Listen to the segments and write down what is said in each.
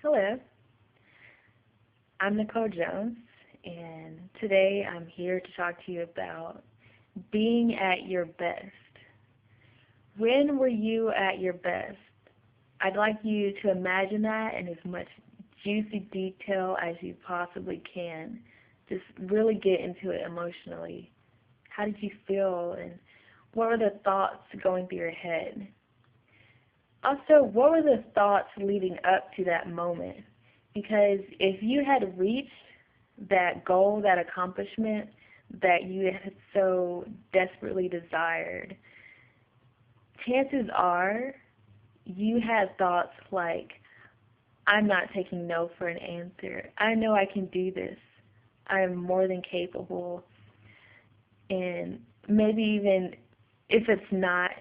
Hello, I'm Nicole Jones, and today I'm here to talk to you about being at your best. When were you at your best? I'd like you to imagine that in as much juicy detail as you possibly can. Just really get into it emotionally. How did you feel, and what were the thoughts going through your head? Also, what were the thoughts leading up to that moment? Because if you had reached that goal, that accomplishment that you had so desperately desired, chances are you had thoughts like, I'm not taking no for an answer. I know I can do this. I am more than capable. And maybe even if it's not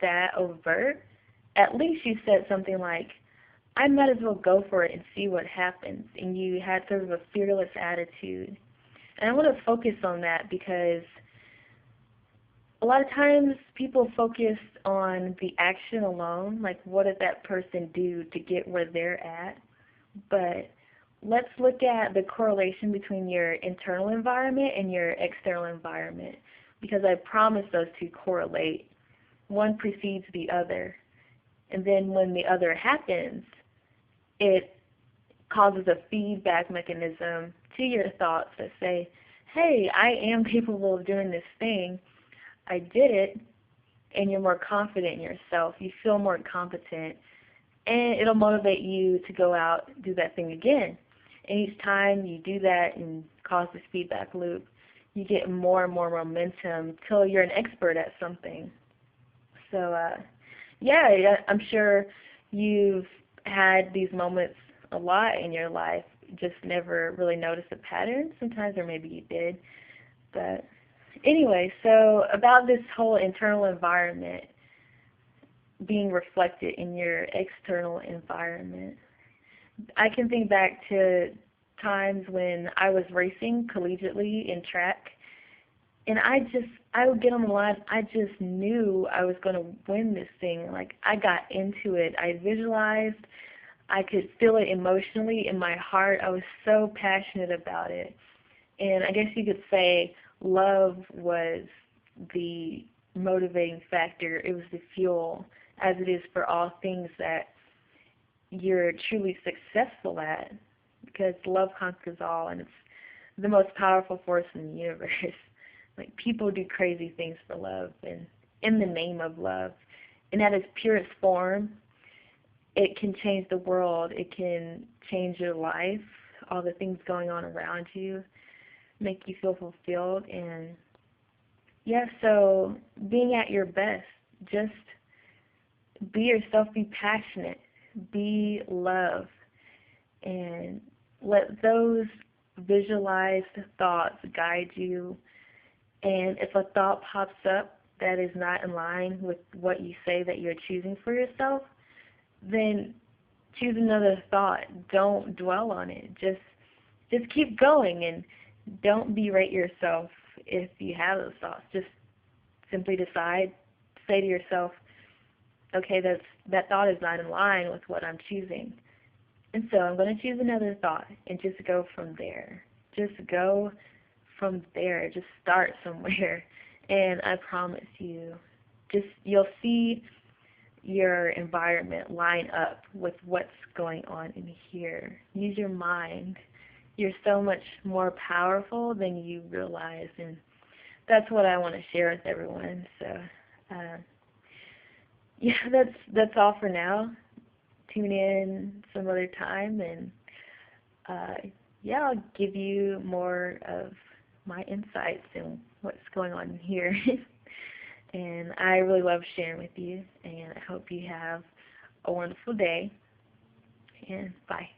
that overt, at least you said something like, I might as well go for it and see what happens. And you had sort of a fearless attitude. And I want to focus on that because a lot of times people focus on the action alone, like what did that person do to get where they're at. But let's look at the correlation between your internal environment and your external environment, because I promise those two correlate. One precedes the other. And then when the other happens, it causes a feedback mechanism to your thoughts that say, hey, I am capable of doing this thing. I did it, and you're more confident in yourself. You feel more competent, and it'll motivate you to go out and do that thing again. And each time you do that and cause this feedback loop, you get more and more momentum till you're an expert at something. So, yeah, I'm sure you've had these moments a lot in your life, just never really noticed the pattern sometimes, or maybe you did. But anyway, so about this whole internal environment being reflected in your external environment, I can think back to times when I was racing collegiately in track, and I would get on the line, I just knew I was going to win this thing. Like, I got into it. I visualized. I could feel it emotionally in my heart. I was so passionate about it. And I guess you could say love was the motivating factor. It was the fuel, as it is for all things that you're truly successful at, because love conquers all, and it's the most powerful force in the universe. Like, people do crazy things for love and in the name of love. And at its purest form, it can change the world. It can change your life, all the things going on around you, make you feel fulfilled. And yeah, so being at your best, just be yourself, be passionate, be love, and let those visualized thoughts guide you. And if a thought pops up that is not in line with what you say that you're choosing for yourself, then choose another thought. Don't dwell on it. Just keep going, and don't berate yourself if you have those thoughts. Just simply decide, say to yourself, okay, that thought is not in line with what I'm choosing. And so I'm going to choose another thought and just go from there. Just go from there. Just start somewhere. And I promise you, you'll see your environment line up with what's going on in here. Use your mind. You're so much more powerful than you realize, and that's what I want to share with everyone. So, yeah, that's all for now. Tune in some other time, and yeah, I'll give you more of my insights and what's going on here. And I really love sharing with you, and I hope you have a wonderful day, and bye.